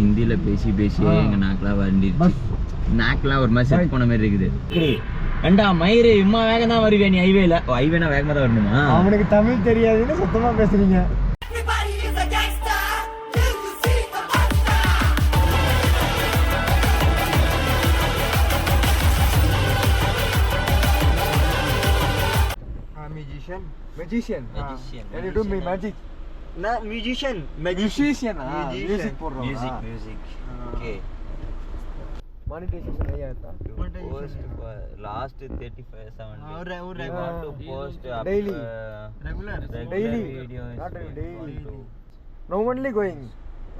ஹிந்தியில பேசி பேசியே எங்க நாக்கெல்லாம் வண்டிடுச்சு. நாக்கெல்லாம் ஒரு மாதிரி செட் போன மாதிரி இருக்குது. ஏண்டா மயிறு இம்மா வேகம் தான் வருவேன் நீ ஹைவேல. ஹைவேனா வேகமாக தான் வரணுமா? அவனுக்கு தமிழ் தெரியாதுன்னு சுத்தமா பேசுறீங்க. Magician. And you do magic. Na musician. Musician. Music போடுறோம். Music. Okay. Monetization नहीं आता. Post last 35 70. और want to post daily. Regular Daily. videos. Not daily. No only going.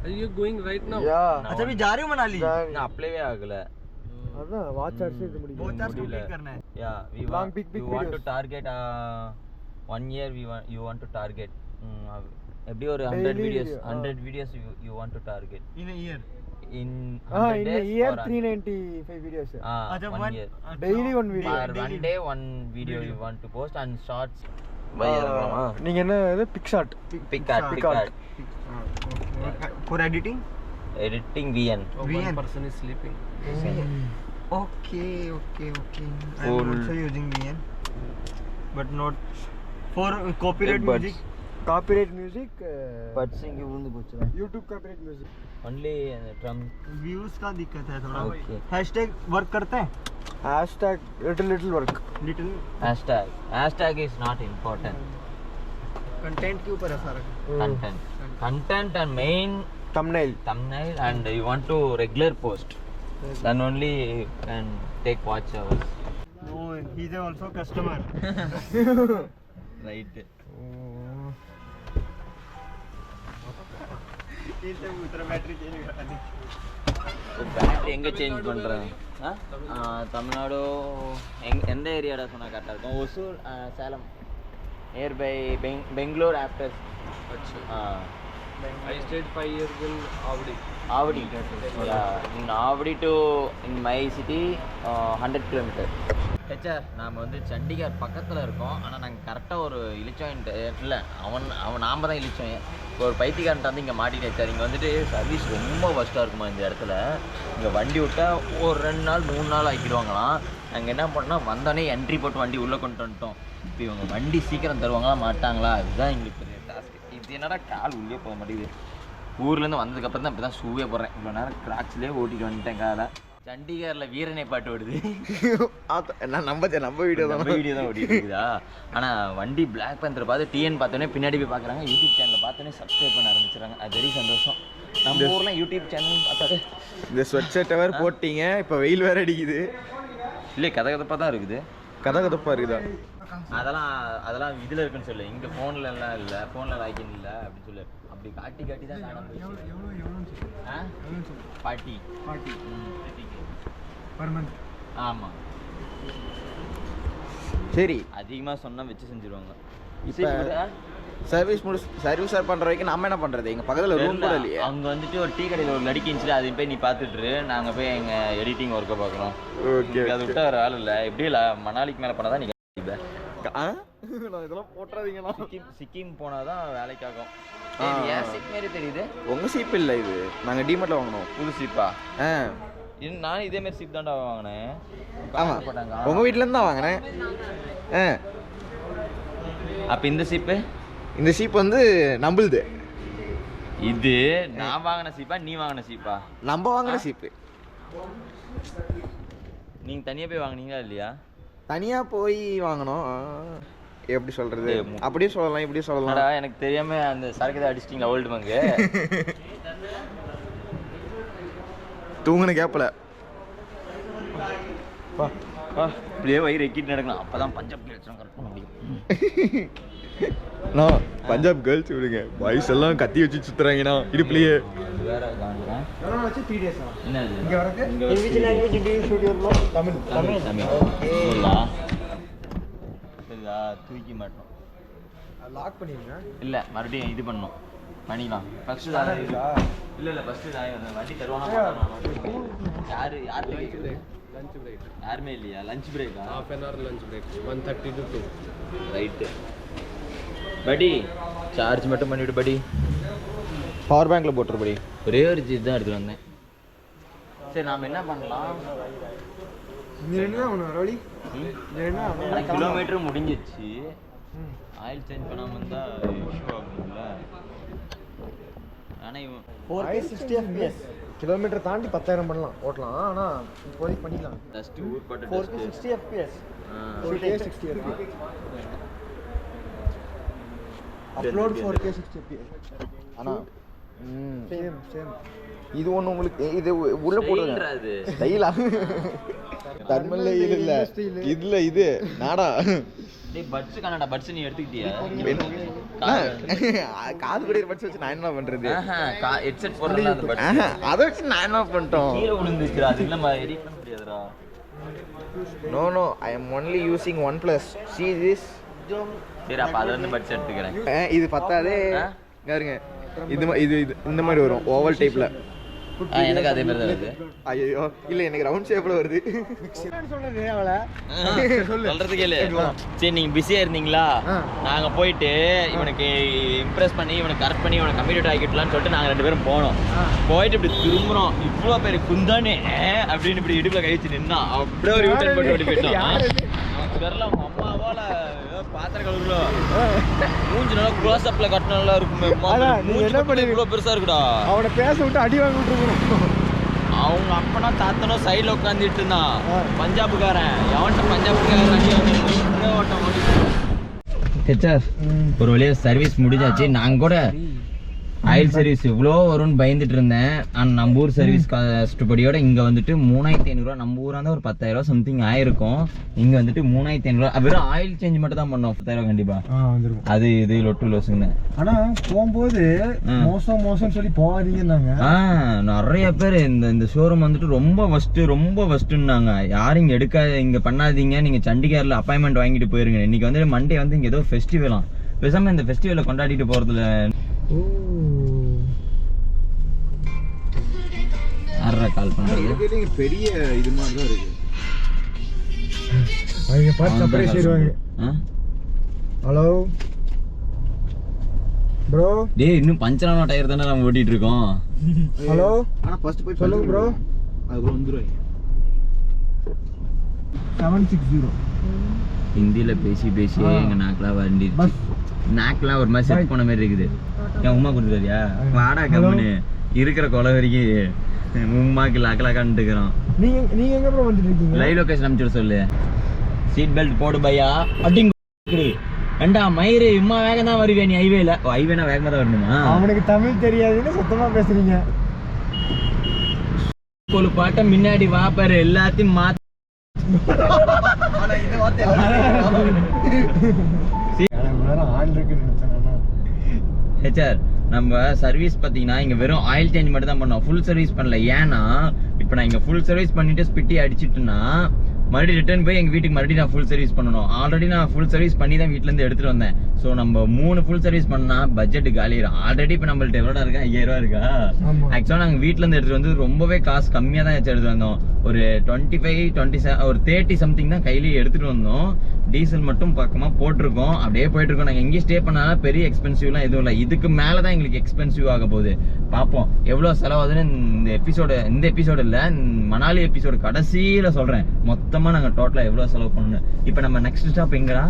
Are you going right now? Yeah. अच्छा अभी जा रहे हो मनाली? நான் அப்ளைவே ஆகல. அதான் வாட்ச் ஆர்ஸ் இது முடியும். बहुत चार्ज कंप्लीट करना है. Yeah, we Long, big we want to videos. target 1 year you want to target எப்படி ஒரு 100 Daily videos video. 100 videos you want to target In a year. in in 100 a days year or 395 videos. अच्छा 1 year Daily one video. or one day one video you want to post and shorts நீங்க என்ன இது big shot pick art For editing? editing VN One person is sleeping. Okay. I Full. am also using VN, but not for copyright Earbuds. music. Copyright music buds இங்க விழுந்து போச்சு YouTube copyright music only drum Views का दिक्कत है थोड़ा. Okay. Hashtag work करते हैं? hashtag little work Little hashtag is not important content के ऊपर है सारा. content and main thumbnail and you want to regular post then only you can take watch hours No, he's also customer. right इससे उधर battery change करनी. Battery எங்க change பண்றேன் தமிழ்நாடு எந்த ஏரியாடா சொன்னா கரெக்டா இருக்கும் Hosur Salem nearby Bangalore after I stayed 5 years in Avadi. Avadi. Yeah, in Avadi to in my city 100 km. நாம் வந்து சண்டிகர் பக்கத்தில் இருக்கோம். ஆனால் நாங்கள் கரெக்டாக ஒரு இலிச்சோயின்ட்டு இல்லை அவன் நாம் தான் இலிச்சோயன். இப்போ ஒரு பைத்தியக்காரன்ட்டு வந்து இங்கே மாட்டிட்டு வச்சார். இங்கே வந்துட்டு சர்வீஸ் ரொம்ப ஃபஸ்ட்டாக இருக்குமா இந்த இடத்துல. இங்கே வண்டி விட்டால் ஒரு 2 நாள் 3 நாள் ஆக்கிடுவாங்களாம். நாங்கள் என்ன பண்ணோம்னா வந்தோடனே என்ட்ரி போட்டு வண்டி உள்ளே கொண்டு வந்துட்டோம். இப்போ இவங்க வண்டி சீக்கிரம் தருவாங்களா மாட்டாங்களா இதுதான் எங்களுக்கு பெரிய டாஸ்க். இது என்னடா கால் உள்ளே போக மாட்டேங்குது. ஊர்லேருந்து வந்ததுக்கப்புறம் தான் இப்படி தான் ஷூவே போடுறேன். இவ்வளோ நேரம் கிராக்ஸ்லேயே ஓட்டிட்டு வந்துட்டேன் காலை. சண்டிகரில் வீரனை பாட்டு ஓடுது. நான் நம்ம வீடியோ தான் ஓடிட்டு இருக்குதா. ஆனால் வண்டி பிளாக் பேந்தர் பார்த்து டிஎன் பார்த்தோன்னே பின்னாடி போய் பார்க்குறாங்க. யூடியூப் சேனலில் பார்த்தோன்னே சப்ஸ்கிரைப் பண்ண ஆரம்பிச்சிடறாங்க. அது வெரி சந்தோஷம். நம்ம ஊர்லாம் யூடியூப் சேனல் பார்த்தாரு. இந்த ஸ்வெட் ஷர்ட்டை வேறு போட்டிங்க, இப்போ வெயில் வேறு அடிக்குது. இல்லை கதகதப்பாக தான் இருக்குது. கதகதப்பாக இருக்குதா? அதெல்லாம் இதில் இருக்குன்னு சொல்லு. இங்கே ஃபோனில் எல்லாம் இல்லை, ஃபோனில் லாக்கின் இல்லை அப்படின்னு சொல்லு. அப்படி காட்டி தான் காணாம போச்சு. 40 Per month. ஆமாம் சரி, அதிகமாக சொன்னால் வச்சு செஞ்சுருவாங்க. இப்போ சர்வீஸ் பண்ணுற வரைக்கும் நம்ம என்ன பண்ணுறது? எங்கள் பக்கத்தில் ரூம் கூட இல்லையே. அங்கே வந்துட்டு ஒரு டீ கடையில் ஒரு லடிக்கு இருந்துச்சு. அதை போய் நீ பார்த்துட்டு நாங்கள் போய் எங்கள் எடிட்டிங் ஒர்க்கை பார்க்குறோம். ஓகே, அதை விட்டு வேறு வேலை இல்லை. எப்படி இல்லை மணாலிக்கு மேலே போனால் தான் நீங்கள் இதெல்லாம் போட்டுறாதீங்களா? சிக்கிம் போனால் தான் வேலைக்காகும். ஏன் சிக் மாரி தெரியுது? உங்கள் சீப் இல்லை இது, நாங்கள் டிமார்ட்டில் வாங்கினோம். புது சீப்பா? நானும் இதே மாதிரி சீப் தான்டா வாங்கினேன். ஆமாம், உங்கள் வீட்டிலேருந்து தான் வாங்கினேன். அப்போ இந்த சீப்பு வந்து நம்புது. இது நான் வாங்கின சீப்பா நீ வாங்கின சீப்பா? நம்ம வாங்கின சீப்பு. நீங்கள் தனியாக போய் வாங்கினீங்களா இல்லையா? தனியாக போய் வாங்கினோம். எப்படி சொல்கிறது? அப்படியே சொல்லலாம், இப்படியே சொல்லலாம். எனக்கு தெரியாமல் அந்த சரக்கு தான் அடிச்சிட்டிங்களா ஓல்டு மங்கு? தூங்கின கேப்பில் இப்படியே வயிறு எக்கிட்டு நடக்கலாம். அப்போ தான் பஞ்சாப் கேர்ள்ஸ் கரெக்ட் பண்ண முடியும். நான் பஞ்சாப் கேர்ள்ஸ் விடுங்க, பாய்ஸ் எல்லாம் கத்தி வச்சு சுற்றுறாங்கண்ணா இடுப்புலையே. வேற தூக்கி மாட்டோம். லாக் பண்ணிடுங்க. இல்லை மறுபடியும் இது பண்ணோம் பண்ணிக்கலாம். ஃபஸ்ட்டு தான் இல்லை ஃபஸ்ட்டு தான் வண்டி தருவாங்க. யார் Lunch break. யாருமே இல்லையா? லஞ்ச் பிரேக்கா? Half an hour lunch break. 1:30 to 2. Right படி, சார்ஜ் மட்டும் பண்ணிவிடு படி. பவர் பேங்க்கில் போட்டுருப்படி. ஒரே ஒரு ஜித் தான் எடுத்துகிட்டு வந்தேன். சரி நாம் என்ன பண்ணலாம், கிலோமீட்டர் முடிஞ்சிருச்சு, ஆயில் சேஞ்ச் பண்ணாமல் இருந்தால் இஷ்யூ ஆகும்ல. ஆனால் இவன் 460 FPS கிலோமீட்டர் தாண்டி 10,000 பண்ணலாம் ஓட்டலாம். ஆனால் இப்போதைக்கு பண்ணிக்கலாம். டஸ்ட்டு ஊர்பட்ட 460 FPS 4K 60 FPS upload 4K 60 FPS. ஆனால் சேம் இது ஒன்று உங்களுக்கு இது உள்ள போடுறது அது ஸ்டைலா தர்மல்ல இல்லை இதுல இது நாடா பட்ஸ் கனடா பட்ஸ் நீ எடுத்துக்கிட்டியா? காது கூட பட்ஸ் வச்சு நான் என்ன பண்றது? ஹெட்செட் போடுறதுல அந்த பட்ஸ் அதை வச்சு நான் என்ன பண்ணிட்டோம்? கீழே விழுந்துச்சுடா, அது இல்ல எடிட் பண்ண முடியாதுடா. No I am only using OnePlus. see this. சரி அப்ப அத வந்து பட்ஸ் எடுத்துக்கிறேன். இது பத்தாதே பாருங்க. இது இந்த மாதிரி வரும் ஓவல் டைப்ல. எனக்கு அதே மாதிரி தான் வருது. ஐயோ இல்ல எனக்கு ரவுண்ட் ஷேப்ல வருது. சொல்றது அவளை சொல்றது கேளு. சரி நீங்க பிஸியா இருந்தீங்களா, நாங்க போயிட்டு இவனுக்கு இம்ப்ரெஸ் பண்ணி இவனுக்கு கரெக்ட் பண்ணி இவனை கம்ப்யூட்டர் ஆக்கிடலாம்னு சொல்லிட்டு நாங்க 2 பேரும் போனோம். போயிட்டு இப்படி திரும்புறோம், இவ்வளோ பேர் குந்தானே அப்படின்னு இப்படி இடுப்புல கழிச்சு நின்னா அப்படியே ஒரு யூட்டர்ன் பண்ணி ஓடி போயிட்டோம். தெரியல அவங்க அம்மாவால பாத்திரம் கழுவுல மூஞ்சி நல்லா க்ளோஸ் அப்ல கட்டினா நல்லா இருக்குமே. என்ன பண்ணி இவ்வளோ பெருசா இருக்குடா. அவனை பேச விட்டு அடி வாங்கி விட்டுருக்கணும். அவங்க அப்பனா தாத்தனோ சைடில் உட்காந்துட்டு இருந்தான் பஞ்சாபுக்காரன். எவன்ட்ட பஞ்சாபுக்காரன் அடி வாங்க ஓட்டம் ஒரு வழியா சர்வீஸ் முடிஞ்சாச்சு. நாங்கள் கூட ஆயில் சர்வீஸ் இவ்வளோ வரும்னு பயந்துட்டு இருந்தேன். ஆனால் நம்ம ஊர் சர்வீஸ் கஷ்டப்படியோட இங்கே வந்துட்டு 3,500 நம்ம ஊராக இருந்தால் ஒரு 10,000 சம்திங் ஆயிருக்கும். இங்கே வந்துட்டு 3,500 வெறும் ஆயில் சேஞ்ச் மட்டும் தான் பண்ணோம். 10,000 கண்டிப்பாக அது இது லொட்டு லோசுங்க. ஆனால் போகும்போது மோசம் சொல்லி போகாதீங்கன்னாங்க. நிறைய பேர் இந்த ஷோரூம் வந்துட்டு ரொம்ப ஃபஸ்ட்டுன்னாங்க. யாரும் இங்கே இங்கே பண்ணாதீங்க, நீங்கள் சண்டிகரில் அப்பாயின்மெண்ட் வாங்கிட்டு போயிருங்க. இன்னைக்கு வந்து மண்டே வந்து இங்கே ஏதோ ஃபெஸ்டிவலாம், பேசாமல் இந்த ஃபெஸ்டிவலை கொண்டாடிட்டு போகிறதுல கால் பண்றது பெரிய இது மாதிரி தான் இருக்கு. அவங்க பார்த்து அப்படியே செய்வாங்க. Hello bro. டேய் இன்னும் பஞ்சரான டயர் தானே நம்ம ஓட்டிட்டு இருக்கோம். ஹலோ ஆனா ஃபர்ஸ்ட் போய் சொல்லுங்க ப்ரோ. அதுக்குள்ள வந்துருவாங்க. 760 ஹிந்தியில பேசி எங்க நாக்கெல்லாம் வண்டிடுச்சு. நாக்கெல்லாம் ஒரு மாதிரி செட் பண்ண மாதிரி இருக்குது. என் உமா கொடுத்துறியா வாடா கம்முன்னு இருக்கிற கொலை வரைக்கும் உமாக்கு லாக்கலாக்கான்னு இருக்கிறோம். நீங்க எங்க ப்ரோ வந்துட்டு இருக்கீங்க? லைவ் லொகேஷன் அனுப்பிச்சு சொல்லு. சீட் பெல்ட் போடு பையா அப்படிங்க. ஏண்டா மயிறு இம்மா வேகம் தான் வருவேன் நீ ஹைவேல. ஹைவேனா வேகமா தான் வரணுமா? அவனுக்கு தமிழ் தெரியாதுன்னு சுத்தமா பேசுறீங்க. ஒரு பாட்டை முன்னாடி வாப்பாரு எல்லாத்தையும் மாத்தி ஹெச்ஆர் நம்ம சர்வீஸ் பார்த்தீங்கன்னா இங்கே வெறும் ஆயில் சேஞ்ச் மட்டும் தான் பண்ணோம், ஃபுல் சர்வீஸ் பண்ணல. ஏன்னா இப்போ நான் இங்கே ஃபுல் சர்வீஸ் பண்ணிட்டு ஸ்பிட்டி அடிச்சிட்டுன்னா மறுபடியும் ரிட்டர்ன் போய் எங்கள் வீட்டுக்கு மறுபடியும் நான் ஃபுல் சர்வீஸ் பண்ணணும். ஆல்ரெடி நான் ஃபுல் சர்வீஸ் பண்ணி தான் வீட்டிலேருந்து எடுத்துகிட்டு வந்தேன். ஸோ நம்ம 3 ஃபுல் சர்வீஸ் பண்ணால் பட்ஜெட் காலிடும். ஆல்ரெடி இப்போ நம்மள்ட்ட எவ்வளோ இருக்கா, 5000 இருக்கா. ஆக்சுவலாக நாங்கள் வீட்டிலேருந்து எடுத்துகிட்டு வந்து ரொம்பவே காசு கம்மியாக தான் எடுத்துகிட்டு வந்தோம். ஒரு 25, 27 ஒரு 30 சம்திங் தான் கையிலேயே எடுத்துகிட்டு வந்தோம். டீசல் மட்டும் பக்கமாக போட்டிருக்கோம். அப்படியே போயிட்டு இருக்கோம். நாங்கள் எங்கேயும் ஸ்டே பண்ணாலும் பெரிய எக்ஸ்பென்சிவ்லாம் எதுவும் இல்லை. இதுக்கு மேலே தான் எங்களுக்கு எக்ஸ்பென்சிவ் ஆக போகுது. பார்ப்போம் எவ்வளோ செலவாகுதுன்னு இந்த எபிசோடு இல்லை, மணாலி எபிசோடு கடைசியில் சொல்கிறேன். மொத்தமாக நாங்கள் டோட்டலாக எவ்வளோ செலவு பண்ணணும். இப்போ நம்ம நெக்ஸ்ட் ஸ்டாப் எங்கடா?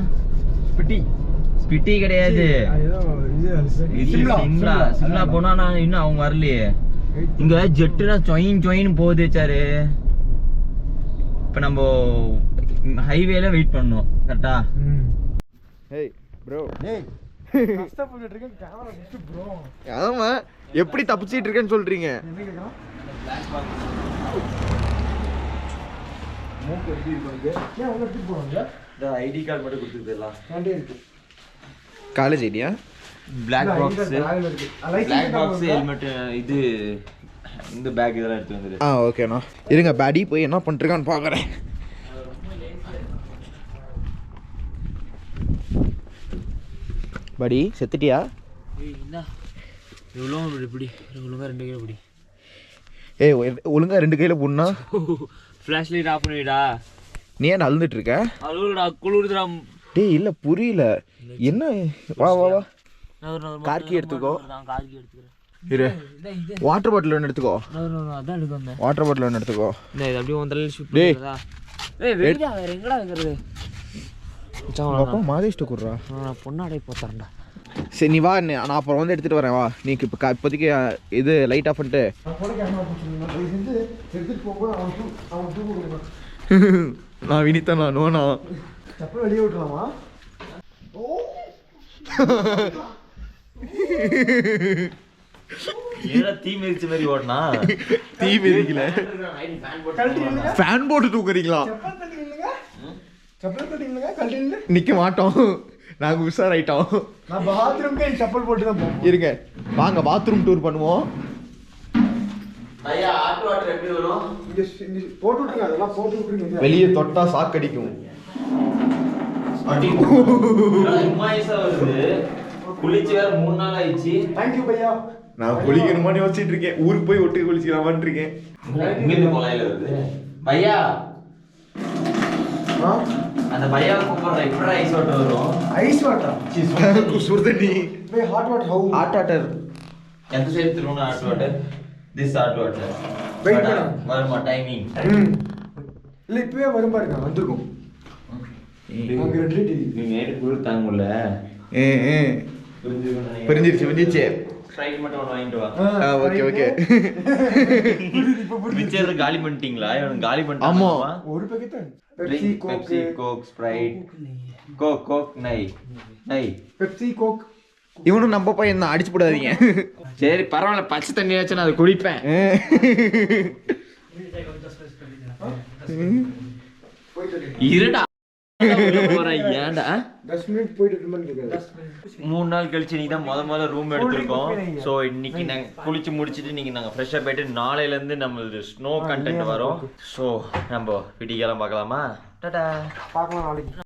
ஸ்பிட்டி கிடையாது, சிம்லா போனா. நான் இன்னும் அவங்க வரலையே. இங்க ஜெட்டுனா சொயின்னு போகுது சாரு. இப்போ நம்ம ஹைவேல வெயிட் பண்ணணும் கரெக்டா? ஏய் ப்ரோ, ஏய் கஷ்டப்பட்டுட்டு இருக்கேன் கேமரா விட்டு ப்ரோ. ஆமா எப்படி தப்பிச்சிட்டு இருக்கேன்னு சொல்றீங்க? மூக்கு எப்படி இருக்கு? ஏன் உள்ள எடுத்து போவாங்க? இந்த ஐடி கார்டு மட்டும் கொடுத்துக்கலாம். காண்டே இருக்கு. College idea? பிளாக் பாக்ஸ், இருக்கு. பிளாக் பாக்ஸ், ஹெல்மெட், இது இந்த பேக் இதெல்லாம் எடுத்து வந்துரு. ஓகேண்ணா இருங்க, பேடி போய் என்ன பண்ணிருக்கான்னு பார்க்குறேன். படி செத்துட்டியா? எவ்வளோ இப்படி ஒழுங்கா 2 கையில் பிடி. ஏய் ஒழுங்கா 2 கையில் போடனா. ஃப்ளாஷ் லைட் ஆஃப் பண்ணிடா. நீ ஏன் அழுந்துட்டு இருக்க? அழுகுடா, குளிருதுடா. டேய் இல்லை புரியல என்ன. வா வா வா, கார்கி எடுத்துக்கோ. கார்கி எடுத்துக்கிறேன். இரு வாட்டர் பாட்டில் ஒன்று எடுத்துக்கோ அதான் எடுக்க வந்தேன். வாட்டர் பாட்டில் ஒன்று எடுத்துக்கோ இது அப்படியே உன் தலையில் ஷூட் டேய். பண்ணுறதா? வெயிடா வேற எங்கடா வைக்கிறது? அப்பா மாதேஷ்ட கூடுறா நான் பொண்ணாடை போத்துறேன்டா. சரி நீ வா நான் அப்புறம் வந்து எடுத்துகிட்டு வரேன் வா நீ இப்போ இப்போதைக்கு இது லைட் ஆஃப் பண்ணிட்டு எடுத்துட்டு போகும்போது அவன் தூக்கு கொடுக்கணும். நான் வினிதா நான் நோனா செப்பல் வெளியே விட்டுலாமா? தீ மிதிச்ச மாதிரி ஓடனா தீ மிதிக்கல ஃபேன் போட்டு தூக்குறீங்களா? செப்பல் கட்டி இல்லைங்க, செப்பல் கட்டி இல்லைங்க, கழட்டி இல்லை. நிற்க மாட்டோம் நாங்கள் உஷாராயிட்டோம். நான் பாத்ரூம்க்கு செப்பல் போட்டு தான் போவோம். இருங்க வாங்க பாத்ரூம் டூர் பண்ணுவோம். ஐயா ஆட்டு வாட்டர் எப்படி வரும்? இங்க போட்டு விட்டுருங்க, அதெல்லாம் போட்டு விட்டுருங்க. வெளியே தொட்டா சாக்கடிக்கும். வருது குளிச்சு வேற 3 நாள் ஆயிடுச்சு. தேங்க்யூ பையா. நான் குளிக்கணுமான்னு யோசிச்சுட்டு இருக்கேன். ஊருக்கு போய் ஒட்டுக்கு குளிச்சுக்கலாமான்னு இருக்கேன். இங்கிருந்து குழாயில வருது பையா. ஆ அந்த பையாவை கூப்பிடுறேன். இப்படி ஐஸ் வாட்டர் வரும். ஐஸ் வாட்டர் சுடுதண்ணி பை hot water how hot water. எந்த சைடு திரும்ப hot water? This hot water Wait பண்ணு. வருமா டைமிங்? இல்லை இப்பவே வரும் பாருங்க, வந்திருக்கும். அங்கே ரெட் லைட் நீ நேரு குளிர் தாங்க முடியல. புரிஞ்சிருச்சு ஸ்ப்ரைட் மட்டும் ஒன்று வாங்கிட்டு வா. ஓகே ஓகே மிச்சர் காலி பண்ணிட்டீங்களா? இவனுக்கு காலி ஆமா. பண்ணிட்டாமா? ஒரு packet Pepsi Pepsi Coke Coke Sprite Coke நை நை. Pepsi Coke. இவனும் நம்ம பையன் தான், அடிச்சு போடாதீங்க. சரி பரவாயில்ல, பச்சை தண்ணியாச்சும் நான் அதை குடிப்பேன். இருடா ஏன்டா 10 மினிட் போயிட்டு இருக்குமான்னு கேட்காது. 3 நாள் கழிச்சு நீ தான் முதல்ல ரூம் எடுத்திருக்கோம். ஸோ இன்னைக்கு நாங்கள் குளிச்சு முடிச்சுட்டு இன்னைக்கு நாங்கள் ஃப்ரெஷ்ஷாக போயிட்டு நாளையிலேருந்து நம்மளது ஸ்னோ கண்டென்ட் வரும். ஸோ நம்ம விடிகாலம் பார்க்கலாமா? டாடா. பார்க்கலாம் நாளைக்கு.